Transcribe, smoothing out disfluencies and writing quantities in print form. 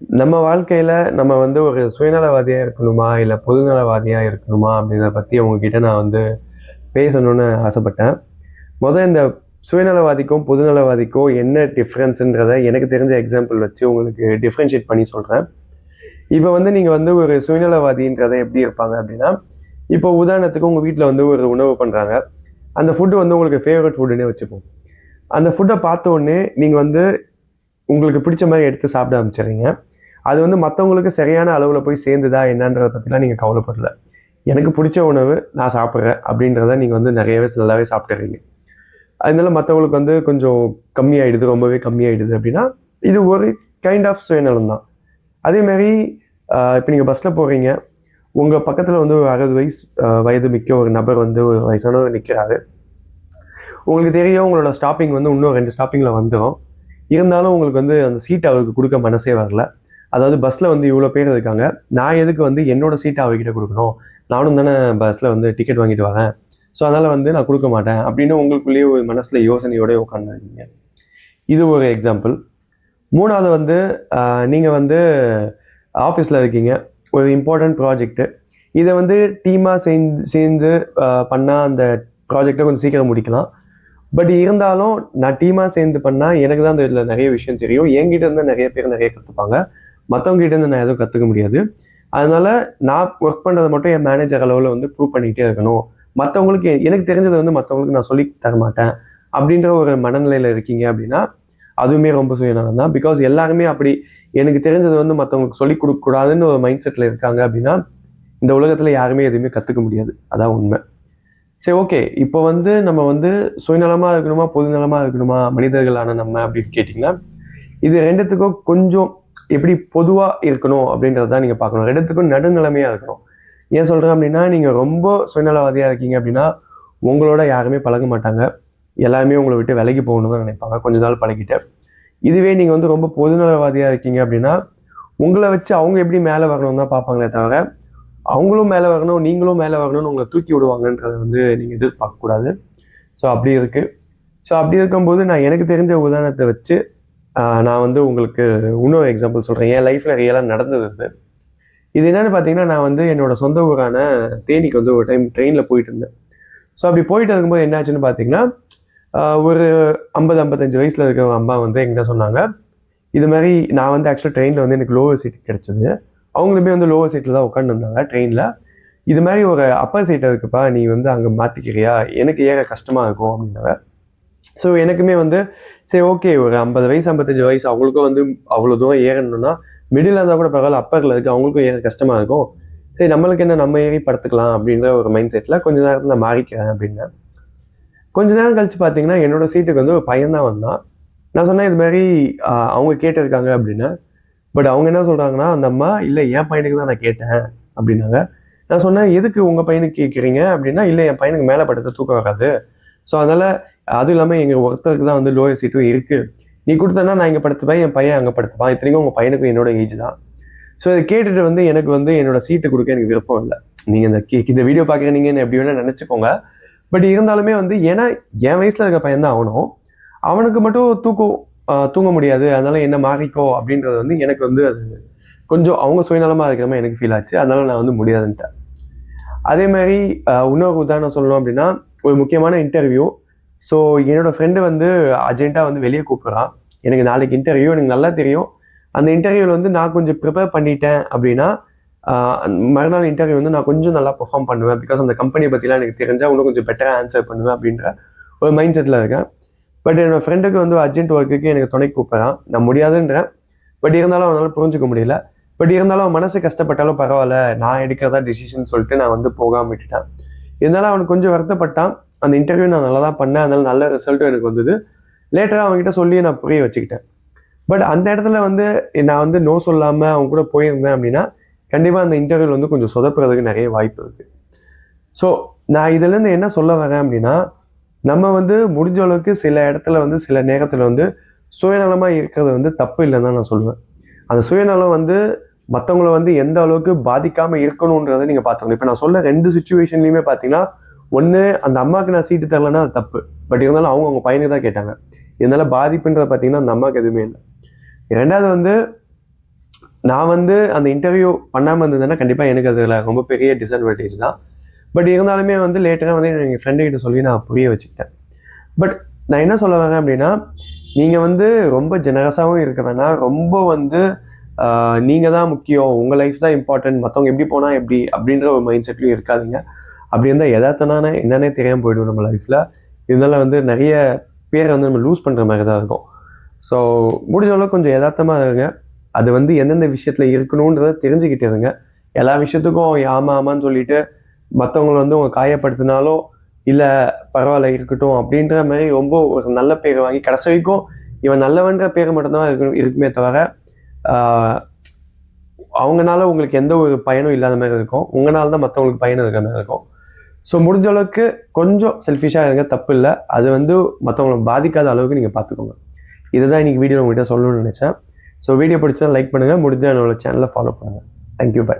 நம்ம வாழ்க்கையில நம்ம வந்து ஒரு சுயநலவாதியா இருக்கணுமா? இல்ல பொதுநலவாதியா இருக்கணுமா? அப்படின்றத பத்தி உங்ககிட்ட நான் வந்து பேசணும்னு ஆசைப்பட்டேன். இந்த சுயநலவாதிக்கும், பொதுநலவாதிக்கும் என்ன டிஃபரன்ஸ்ன்றத எனக்கு தெரிஞ்ச எக்ஸாம்பிள் வச்சு உங்களுக்கு டிஃபரன்ஷியேட் பண்ணி சொல்றேன். இப்ப வந்து நீங்க வந்து ஒரு சுயநலவாதின்றத எப்படி இருப்பாங்க அப்படின்னா, இப்போ உதாரணத்துக்கு உங்க வீட்ல வந்து ஒரு உணவு பண்றாங்க. அந்த ஃபுட் வந்து உங்களுக்கு ஃபேவரைட் ஃபுட்டுன்னே வச்சுப்போம். அந்த ஃபுட்ட பார்த்த உடனே நீங்க வந்து உங்களுக்கு பிடிச்ச மாரி எடுத்து சாப்பிட ஆரம்பிச்சுடுறீங்க. அது வந்து மத்தவங்களுக்கு சரியான அளவுல போய் சேர்ந்துதா என்னன்றத பத்திலாம் நீங்க கவலைப்படல. எனக்கு பிடிச்ச உணவு நான் சாப்பிடுறேன் அப்படின்றத நீங்க வந்து நெறையவே நல்லாவே சாப்பிட்டுறீங்க. அதனால மத்தவங்களுக்கு வந்து கொஞ்சம் கம்மியாயிடுது, ரொம்பவே கம்மியாயிடுது அப்படின்னா, இது ஒரு கைண்ட் ஆஃப் சுயநலம் தான். அதே மாரி இப்ப நீங்க பஸ்ல போறீங்க. உங்க பக்கத்துல வந்து ஒரு 60 வயது மிக்க ஒரு நபர் வந்து ஒரு வயசானவர் நிக்கிறாரு. உங்களுக்கு தெரியும் உங்களோட ஸ்டாப்பிங் வந்து இன்னும் 2 ஸ்டாப்பிங்ல வந்துரும். இருந்தாலும் உங்களுக்கு வந்து அந்த சீட் அவருக்கு குடுக்க மனசே வரல. அதாவது பஸ்ல வந்து இவ்வளோ பேர் இருக்காங்க. நான் எதுக்கு வந்து என்னோட சீட்ட அவகிட்ட குடுக்கணும்? நானும் தானே பஸ்ல வந்து டிக்கெட் வாங்கிட்டு வரேன். ஸோ அதனால வந்து நான் குடுக்க மாட்டேன். அப்படின்னு உங்களுக்குள்ளேயே ஒரு மனசுல யோசனையோட உட்கார்ந்துருக்கீங்க. இது ஒரு எக்ஸாம்பிள். 3வது வந்து நீங்க வந்து ஆஃபீஸ்ல இருக்கீங்க. ஒரு இம்பார்ட்டன்ட் ப்ராஜெக்ட். இத வந்து டீமா சேர்ந்து பண்ணா அந்த ப்ராஜெக்ட்ட கொஞ்சம் சீக்கிரம் முடிக்கலாம். பட் இருந்தாலும் நான் டீமா சேர்ந்து பண்ணா எனக்கு தான் இதுல நிறைய விஷயம் தெரியும். என்கிட்ட இருந்து நிறைய பேர் நிறைய கத்துப்பாங்க. மத்தவங்க கிட்ட இருந்து நான் எதுவும் கத்துக்க முடியாது. அதனால நான் ஒர்க் பண்றத மட்டும் என் மேனேஜர் அளவுல வந்து ப்ரூவ் பண்ணிக்கிட்டே இருக்கணும். மத்தவங்களுக்கு எனக்கு தெரிஞ்சத வந்து மத்தவங்களுக்கு நான் சொல்லி தர மாட்டேன். அப்படின்ற ஒரு மனநிலையில இருக்கீங்க அப்படின்னா, அதுவுமே ரொம்ப சுயநலம் தான். பிகாஸ் எல்லாருமே அப்படி எனக்கு தெரிஞ்சது வந்து மத்தவங்களுக்கு சொல்லிக் கொடுக்க கூடாதுன்னு ஒரு மைண்ட் செட்ல இருக்காங்க அப்படின்னா, இந்த உலகத்துல யாருமே எதுவுமே கத்துக்க முடியாது. அதான் உண்மை. சரி, ஓகே. இப்போ வந்து நம்ம வந்து சுயநலமா இருக்கணுமா, பொதுநலமா இருக்கணுமா, மனிதர்களான நம்ம அப்படின்னு கேட்டீங்கன்னா, இது 2த்துக்கும் கொஞ்சம் எப்படி பொதுவா இருக்கணும் அப்படின்றத தான் நீங்க பார்க்கணும். 2த்துக்கும் நடுநிலைமையா இருக்கணும். ஏன் சொல்றேன் அப்படின்னா, நீங்க ரொம்ப சுயநலவாதியா இருக்கீங்க அப்படின்னா, உங்களோட யாருமே பழக மாட்டாங்க. எல்லாருமே உங்கள விட்டு விலகி போகணும்னு தான் நினைப்பாங்க, கொஞ்ச நாள் பழகிட்டு. இதுவே நீங்க வந்து ரொம்ப பொதுநலவாதியா இருக்கீங்க அப்படின்னா, உங்கள வச்சு அவங்க எப்படி மேல வரணும்னு தான் பார்ப்பாங்களே தவிர, அவங்களும் மேல வரணும், நீங்களும் மேல வரணும்னு உங்கள தூக்கி விடுவாங்கன்றத வந்து நீங்க எதிர்பார்க்கக்கூடாது. ஸோ அப்படி இருக்கு. ஸோ அப்படி இருக்கும்போது நான் எனக்கு தெரிஞ்ச உதாரணத்த வச்சு நான் வந்து உங்களுக்கு இன்னொரு எக்ஸாம்பிள் சொல்றேன். என் லைஃப்ல ரியலா நடந்தது இது. இது என்னன்னு பார்த்தீங்கன்னா, நான் வந்து என்னோட சொந்த ஊரான தேனிக்கு வந்து ஒரு டைம் ட்ரெயின்ல போயிட்டு இருந்தேன். ஸோ அப்படி போயிட்டு இருக்கும்போது என்ன ஆச்சுன்னு பார்த்தீங்கன்னா, ஒரு 50, 55 வயசுல இருக்கிற ஒரு அம்மா வந்து என்கிட்ட சொன்னாங்க. இது மாரி நான் வந்து ஆக்சுவலா ட்ரெயின்ல வந்து எனக்கு லோவர் சீட் கிடைச்சது. அவங்களுமே வந்து லோவர் சீட்ல தான் உட்காந்துருந்தாங்க ட்ரெயின்ல. இது மாரி ஒரு அப்பர் சீட் இருக்குப்பா, நீ வந்து அங்க மாத்திக்கிறியா? எனக்கு ஏற கஷ்டமா இருக்கும் அப்படின்னாங்க. ஸோ எனக்குமே வந்து சரி, ஓகே, ஒரு 50 வயசு 55 வயசு அவங்களுக்கும் வந்து அவ்வளோ தூரம் ஏறணும்னா மிடில் இருந்தால் கூட பரவாயில்ல, அப்பரில் இருக்கு, அவங்களுக்கும் ஏற கஷ்டமா இருக்கும். சரி, நம்மளுக்கு என்ன, நம்ம ஏறி படுத்துக்கலாம் அப்படின்ற ஒரு மைண்ட் செட்ல கொஞ்ச நேரத்தில் நான் மாறிக்கிறேன் அப்படின்னேன். கொஞ்ச நேரம் கழிச்சு பார்த்தீங்கன்னா என்னோட சீட்டுக்கு வந்து ஒரு பையன் தான் வந்தான். நான் சொன்னேன் இது மாதிரி அவங்க கேட்டிருக்காங்க அப்படின்னு. பட் அவங்க என்ன சொல்றாங்கன்னா, அந்த அம்மா இல்ல என் பையனுக்கு தான் நான் கேட்டேன் அப்படின்னாங்க. நான் சொன்னேன் எதுக்கு உங்க பையனுக்கு கேட்குறீங்க அப்படின்னா, இல்ல என் பையனுக்கு மேலே படுத்தா தூக்கம் வராது. ஸோ அதனால அதுவும் இல்லாம எங்க ஒருத்தருக்கு தான் வந்து லோயர் சீட்டும் இருக்கு. நீ கொடுத்தனா நான் இங்க படுத்துப்பேன், என் பையன் அங்க படுத்துப்பான். இத்தனைக்கும் உங்க பையனுக்கும் என்னோட ஏஜ் தான். ஸோ இதை கேட்டுட்டு வந்து எனக்கு வந்து என்னோட சீட்டு கொடுக்க எனக்கு விருப்பம் இல்லை. நீங்க இந்த வீடியோ பார்க்குற நீங்க என்ன எப்படி வேணா நினைச்சுக்கோங்க. பட் இருந்தாலுமே வந்து ஏன்னா என் வயசுல இருக்க பையன் தான் அவனும். அவனுக்கு மட்டும் தூங்க முடியாது. அதனால என்ன மாறிக்கோ அப்படின்றது வந்து எனக்கு வந்து அது கொஞ்சம் அவங்க சுயநலமா இருக்கிற மாதிரி எனக்கு ஃபீல் ஆச்சு. அதனால நான் வந்து முடியாதுன்ட்டேன். அதே மாதிரி இன்னொரு உதாரணம் சொல்லணும் அப்படின்னா, ஒரு முக்கியமான இன்டர்வியூ. ஸோ என்னோட ஃப்ரெண்டு வந்து அர்ஜென்ட்டா வந்து வெளியே கூப்பிடுறான். எனக்கு நாளைக்கு இன்டர்வியூ, எனக்கு நல்லா தெரியும். அந்த இன்டர்வியூவில் வந்து நான் கொஞ்சம் ப்ரிப்பேர் பண்ணிட்டேன் அப்படின்னா, மறுநாள் இன்டர்வியூ வந்து நான் கொஞ்சம் நல்லா பெர்ஃபார்ம் பண்ணுவேன். பிகாஸ் அந்த கம்பெனியை பற்றிலாம் எனக்கு தெரிஞ்சா இன்னும் கொஞ்சம் பெட்டராக ஆன்சர் பண்ணுவேன் அப்படின்ற ஒரு மைண்ட் செட்டில் இருக்கேன். பட் என்னோட ஃப்ரெண்டுக்கு வந்து அர்ஜென்ட் ஒர்க்குக்கு எனக்கு துணை கூப்பிட்றான். நான் முடியாதுன்றேன். பட் இருந்தாலும் அவனால் புரிஞ்சுக்க முடியல. பட் இருந்தாலும் அவன் மனசு கஷ்டப்பட்டாலும் பரவாயில்ல, நான் எடுக்கிறதா டிசிஷன் சொல்லிட்டு நான் வந்து போகாமல் விட்டுட்டேன். இருந்தாலும் அவனுக்கு கொஞ்சம் வருத்தப்பட்டான். அந்த இன்டர்வியூ நான் நல்லா தான் பண்ணேன், அதனால நல்ல ரிசல்ட்டும் எனக்கு வந்தது. லேட்டராக அவன்கிட்ட சொல்லி நான் புரிய வச்சுக்கிட்டேன். பட் அந்த இடத்துல வந்து நான் வந்து நோ சொல்லாமல் அவங்க கூட போயிருந்தேன் அப்படின்னா, கண்டிப்பாக அந்த இன்டர்வியூவில் வந்து கொஞ்சம் சொதப்புறதுக்கு நிறைய வாய்ப்பு இருக்குது. ஸோ நான் இதுலேருந்து என்ன சொல்ல வரேன் அப்படின்னா, நம்ம வந்து முடிஞ்ச அளவுக்கு சில இடத்துல வந்து சில நேரத்தில் வந்து சுயநலமாக இருக்கிறது வந்து தப்பு இல்லைன்னு தான் நான் சொல்லுவேன். அந்த சுயநலம் வந்து மற்றவங்கள வந்து எந்த அளவுக்கு பாதிக்காமல் இருக்கணுன்றதை நீங்கள் பார்த்துக்கணும். இப்போ நான் சொல்ல 2 சுச்சுவேஷன்லையுமே பார்த்தீங்கன்னா, ஒன்று அந்த அம்மாவுக்கு நான் சீட்டு தரலைன்னா அது தப்பு. பட் இருந்தாலும் அவங்க பையனுக்கு தான் கேட்டாங்க. இதனால பாதிப்புன்றத பார்த்தீங்கன்னா அந்த அம்மாவுக்கு எதுவுமே இல்லை. 2வது வந்து நான் வந்து அந்த இன்டர்வியூ பண்ணாமல் இருந்ததுன்னா கண்டிப்பாக எனக்கு அதில் ரொம்ப பெரிய டிஸ்அட்வான்டேஜ் தான். பட் இருந்தாலுமே வந்து லேட்டராக வந்து எங்கள் ஃப்ரெண்டுக்கிட்ட சொல்லி நான் புரிய வச்சுக்கிட்டேன். பட் நான் என்ன சொல்ல வரேன் அப்படின்னா, நீங்கள் வந்து ரொம்ப ஜெனரஸாகவும் இருக்க வேணாம், ரொம்ப வந்து நீங்கள் தான் முக்கியம், உங்கள் லைஃப் தான் இம்பார்ட்டன்ட், மற்றவங்க எப்படி போனால் எப்படி அப்படின்ற ஒரு மைண்ட் செட்லையும் இருக்காதுங்க. அப்படி இருந்தால் எதார்த்தனான என்னன்னே தெரியாமல் போய்டும் நம்ம லைஃப்பில். இதனால் வந்து நிறைய பேரை வந்து நம்ம லூஸ் பண்ணுற மாதிரி தான் இருக்கும். ஸோ முடிஞ்ச அளவுக்கு கொஞ்சம் யதார்த்தமாக இருங்க. அது வந்து எந்தெந்த விஷயத்தில் இருக்கணுன்றதை தெரிஞ்சுக்கிட்டு இருங்க. எல்லா விஷயத்துக்கும் ஆமாம் ஆமான்னு சொல்லிட்டு மற்றவங்களை வந்து உங்க காயப்படுத்தினாலோ இல்லை பரவாயில்ல இருக்கட்டும் அப்படின்ற மாதிரி ரொம்ப ஒரு நல்ல பேர் வாங்கி கடைசி வரைக்கும் இவன் நல்லவன்ற பேர் மட்டும்தான் இருக்குமே தவிர அவங்கனால உங்களுக்கு எந்த ஒரு பயனும் இல்லாத மாதிரி இருக்கும். உங்களால தான் மற்றவங்களுக்கு பயன் இருக்கிற மாதிரி இருக்கும். ஸோ முடிஞ்ச அளவுக்கு கொஞ்சம் செல்ஃபிஷாக இருங்க, தப்பு இல்லை. அது வந்து மற்றவங்களை பாதிக்காத அளவுக்கு நீங்கள் பார்த்துக்கோங்க. இதுதான் இன்னைக்கு வீடியோ உங்கள்கிட்ட சொல்லணும்னு நினச்சேன். ஸோ வீடியோ பிடிச்சா லைக் பண்ணுங்கள், முடிஞ்சால் என்னோட சேனலை ஃபாலோ பண்ணுங்கள். Thank you, by.